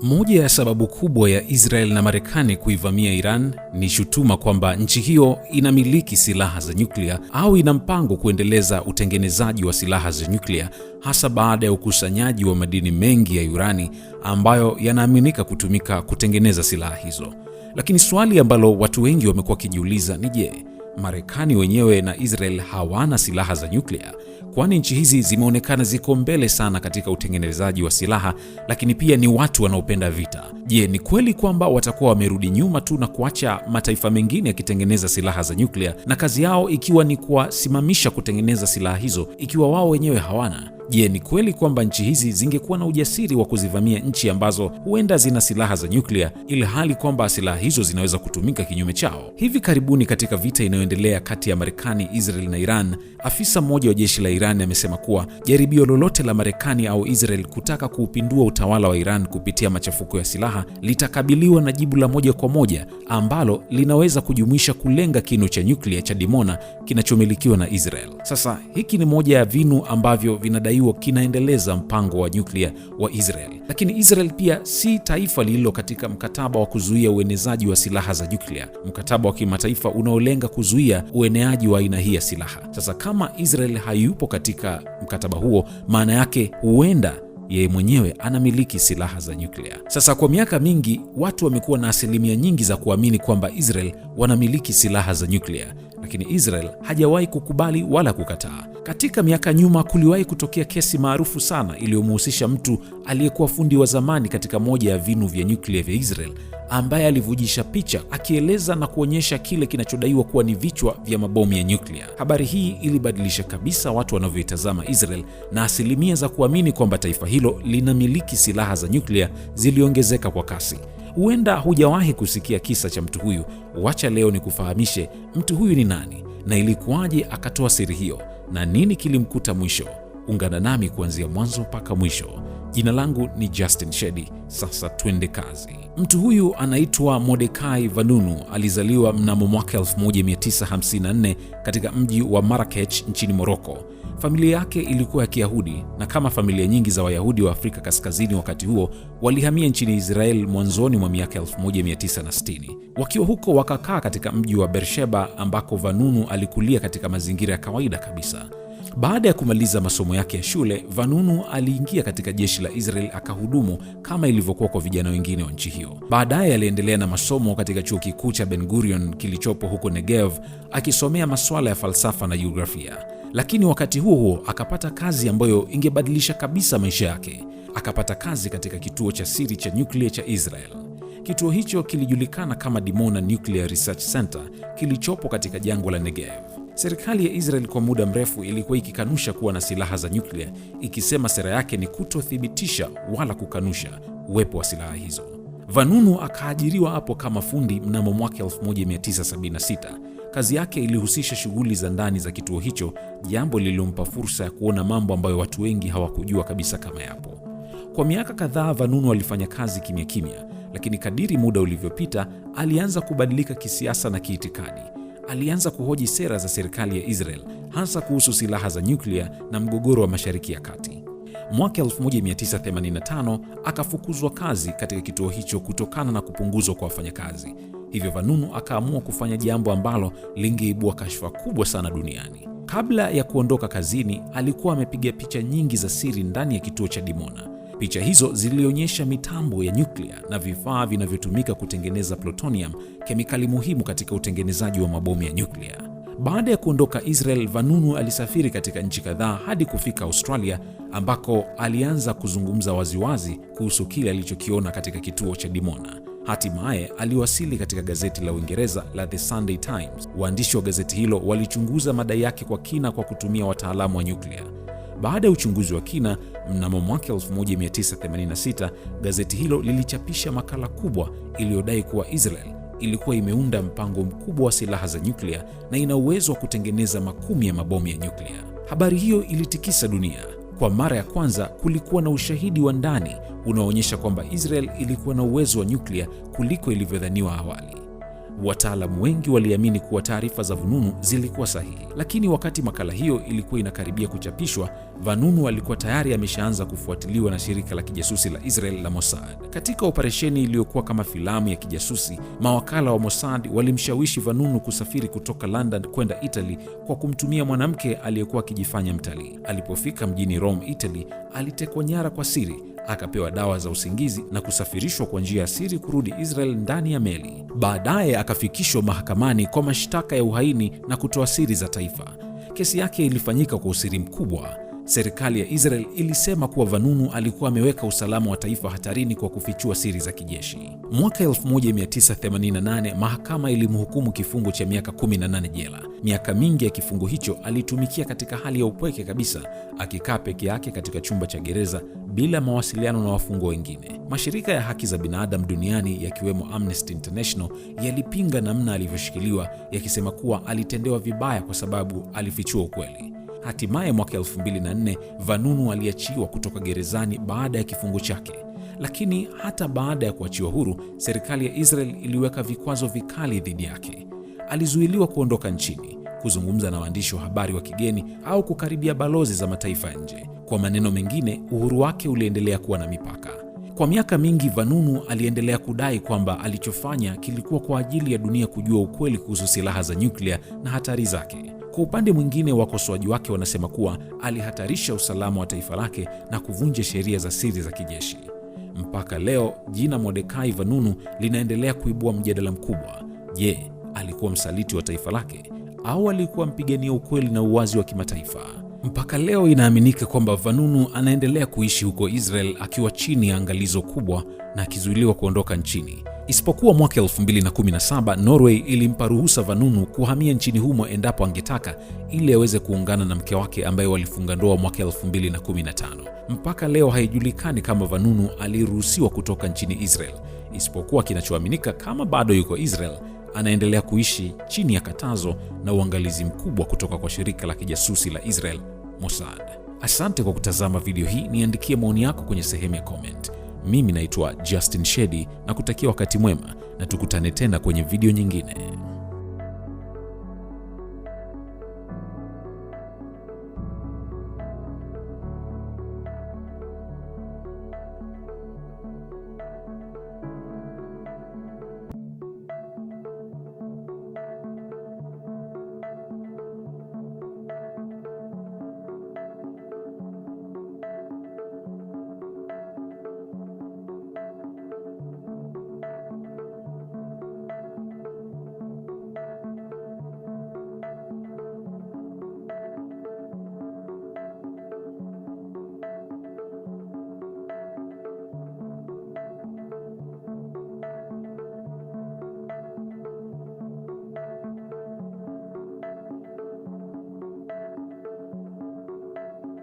Moja ya sababu kubwa ya Israel na Marekani kuivamia Iran ni shutuma kwamba nchi hiyo inamiliki silaha za nyuklia au ina mpango kuendeleza utengenezaji wa silaha za nyuklia, hasa baada ya ukusanyaji wa madini mengi ya urani ambayo yanaaminika kutumika kutengeneza silaha hizo. Lakini swali ambalo watu wengi wamekuwa wakijiuliza ni je, Marekani wenyewe na Israel hawana silaha za nyuklia? Kwani nchi hizi zimeonekana ziko mbele sana katika utengenezaji wa silaha, lakini pia ni watu wanaopenda vita. Je, ni kweli kwamba watakuwa wamerudi nyuma tu na kuacha mataifa mengine yakitengeneza silaha za nyuklia na kazi yao ikiwa ni kuwasimamisha kutengeneza silaha hizo ikiwa wao wenyewe hawana? Je, ni kweli kwamba nchi hizi zingekuwa na ujasiri wa kuzivamia nchi ambazo huenda zina silaha za nyuklia, ili hali kwamba silaha hizo zinaweza kutumika kinyume chao? Hivi karibuni katika vita inayoendelea kati ya Marekani, Israel na Iran, afisa mmoja wa jeshi la Iran amesema kuwa jaribio lolote la Marekani au Israel kutaka kuupindua utawala wa Iran kupitia machafuko ya silaha litakabiliwa na jibu la moja kwa moja ambalo linaweza kujumuisha kulenga kinu cha nyuklia cha Dimona kinachomilikiwa na Israel. Sasa hiki ni moja ya vinu ambavyo vinadaiwa kinaendeleza mpango wa nyuklia wa Israel. Lakini Israel pia si taifa lililo katika mkataba wa kuzuia uenezaji wa silaha za nyuklia, mkataba wa kimataifa unaolenga kuzuia ueneaji wa aina hii ya silaha. Sasa kama Israel hayupo katika mkataba huo, maana yake huenda yeye mwenyewe anamiliki silaha za nyuklia. Sasa kwa miaka mingi watu wamekuwa na asilimia nyingi za kuamini kwamba Israel wanamiliki silaha za nyuklia, lakini Israel hajawahi kukubali wala kukataa. Katika miaka nyuma kuliwahi kutokea kesi maarufu sana iliyomhusisha mtu aliyekuwa fundi wa zamani katika moja ya vinu vya nyuklia vya Israel, ambaye alivujisha picha akieleza na kuonyesha kile kinachodaiwa kuwa ni vichwa vya mabomu ya nyuklia. Habari hii ilibadilisha kabisa watu wanavyoitazama Israel, na asilimia za kuamini kwamba taifa hilo linamiliki silaha za nyuklia ziliongezeka kwa kasi. Huenda hujawahi kusikia kisa cha mtu huyu. Wacha leo nikufahamishe mtu huyu ni nani na ilikuwaje akatoa siri hiyo na nini kilimkuta mwisho. Ungana nami kuanzia mwanzo mpaka mwisho. Jina langu ni Justin Shedi. Sasa twende kazi. Mtu huyu anaitwa Mordekai Vanunu. Alizaliwa mnamo mwaka 1954 katika mji wa Marrakech nchini Morocco. Familia yake ilikuwa ya Kiyahudi, na kama familia nyingi za Wayahudi wa Afrika Kaskazini wakati huo, walihamia nchini Israel mwanzoni mwa miaka 1960. Wakiwa huko wakakaa katika mji wa Beersheba ambako Vanunu alikulia katika mazingira ya kawaida kabisa. Baada ya kumaliza masomo yake ya shule, Vanunu aliingia katika jeshi la Israel akahudumu kama ilivyokuwa kwa vijana wengine wa nchi hiyo. Baadaye aliendelea na masomo katika chuo kikuu cha Ben Gurion kilichopo huko Negev, akisomea masuala ya falsafa na jiografia. Lakini wakati huo akapata kazi ambayo ingebadilisha kabisa maisha yake. Akapata kazi katika kituo cha siri cha nyuklia cha Israel. Kituo hicho kilijulikana kama Dimona Nuclear Research Center, kilichopo katika jangwa la Negev. Serikali ya Israel kwa muda mrefu ilikuwa ikikanusha kuwa na silaha za nyuklia, ikisema sera yake ni kutothibitisha wala kukanusha uwepo wa silaha hizo. Vanunu akaajiriwa hapo kama fundi mnamo mwaka 1976. Kazi yake ilihusisha shughuli za ndani za kituo hicho, jambo lililompa fursa ya kuona mambo ambayo watu wengi hawakujua kabisa kama yapo. Kwa miaka kadhaa Vanunu alifanya kazi kimya kimya, lakini kadiri muda ulivyopita alianza kubadilika kisiasa na kiitikadi. Alianza kuhoji sera za serikali ya Israel, hasa kuhusu silaha za nyuklia na mgogoro wa Mashariki ya Kati. Mwaka 1985 akafukuzwa kazi katika kituo hicho kutokana na kupunguzwa kwa wafanyakazi. Hivyo Vanunu akaamua kufanya jambo ambalo lingeibua kashfa kubwa sana duniani. Kabla ya kuondoka kazini, alikuwa amepiga picha nyingi za siri ndani ya kituo cha Dimona. Picha hizo zilionyesha mitambo ya nyuklia na vifaa vinavyotumika kutengeneza plutonium, kemikali muhimu katika utengenezaji wa mabomu ya nyuklia. Baada ya kuondoka Israel, Vanunu alisafiri katika nchi kadhaa hadi kufika Australia, ambako alianza kuzungumza waziwazi kuhusu kile alichokiona katika kituo cha Dimona. Hatimaye aliwasili katika gazeti la Uingereza la The Sunday Times. Waandishi wa gazeti hilo walichunguza madai yake kwa kina kwa kutumia wataalamu wa nyuklia. Baada ya uchunguzi wa kina, mnamo mwaka 1986 gazeti hilo lilichapisha makala kubwa iliyodai kuwa Israel ilikuwa imeunda mpango mkubwa wa silaha za nyuklia na ina uwezo wa kutengeneza makumi ya mabomu ya nyuklia. Habari hiyo ilitikisa dunia. Kwa mara ya kwanza kulikuwa na ushahidi wa ndani unaoonyesha kwamba Israel ilikuwa na uwezo wa nyuklia kuliko ilivyodhaniwa awali. Wataalamu wengi waliamini kuwa taarifa za Vanunu zilikuwa sahihi. Lakini wakati makala hiyo ilikuwa inakaribia kuchapishwa, Vanunu alikuwa tayari ameshaanza kufuatiliwa na shirika la kijasusi la Israel la Mossad. Katika operesheni iliyokuwa kama filamu ya kijasusi, mawakala wa Mossad walimshawishi Vanunu kusafiri kutoka London kwenda Italy kwa kumtumia mwanamke aliyekuwa akijifanya mtalii. Alipofika mjini Rome, Italy, alitekwa nyara kwa siri, akapewa dawa za usingizi na kusafirishwa kwa njia ya siri kurudi Israel ndani ya meli. Baadaye akafikishwa mahakamani kwa mashtaka ya uhaini na kutoa siri za taifa. Kesi yake ilifanyika kwa usiri mkubwa. Serikali ya Israel ilisema kuwa Vanunu alikuwa ameweka usalama wa taifa hatarini kwa kufichua siri za kijeshi. Mwaka 1988 mahakama ilimhukumu kifungo cha miaka 18 jela. Miaka mingi ya kifungo hicho alitumikia katika hali ya upweke kabisa, akikaa peke yake katika chumba cha gereza bila mawasiliano na wafungwa wengine. Mashirika ya haki za binadamu duniani yakiwemo Amnesty International yalipinga namna alivyoshikiliwa, yakisema kuwa alitendewa vibaya kwa sababu alifichua ukweli. Hatimaye mwaka 2004 Vanunu aliachiwa kutoka gerezani baada ya kifungo chake. Lakini hata baada ya kuachiwa huru, serikali ya Israel iliweka vikwazo vikali dhidi yake. Alizuiliwa kuondoka nchini, kuzungumza na waandishi wa habari wa kigeni au kukaribia balozi za mataifa ya nje. Kwa maneno mengine, uhuru wake uliendelea kuwa na mipaka. Kwa miaka mingi Vanunu aliendelea kudai kwamba alichofanya kilikuwa kwa ajili ya dunia kujua ukweli kuhusu silaha za nyuklia na hatari zake. Kwa upande mwingine, wakosoaji wake wanasema kuwa alihatarisha usalama wa taifa lake na kuvunja sheria za siri za kijeshi. Mpaka leo, jina Mordekai Vanunu linaendelea kuibua mjadala mkubwa. Je, alikuwa msaliti wa taifa lake au alikuwa mpigania ukweli na uwazi wa kimataifa? Mpaka leo inaaminika kwamba Vanunu anaendelea kuishi huko Israel akiwa chini ya angalizo kubwa na akizuiliwa kuondoka nchini. Isipokuwa mwaka 2017 Norway ilimpa ruhusa Vanunu kuhamia nchini humo endapo angetaka, ili aweze kuungana na mke wake ambaye walifunga ndoa mwaka 2015. Mpaka leo haijulikani kama Vanunu aliruhusiwa kutoka nchini Israel, isipokuwa kinachoaminika kama bado yuko Israel, anaendelea kuishi chini ya katazo na uangalizi mkubwa kutoka kwa shirika la kijasusi la Israel, Mossad. Asante kwa kutazama video hii. Niandikie maoni yako kwenye sehemu ya comment. Mimi naitwa Justin Shedi na kutakia wakati mwema, na tukutane tena kwenye video nyingine.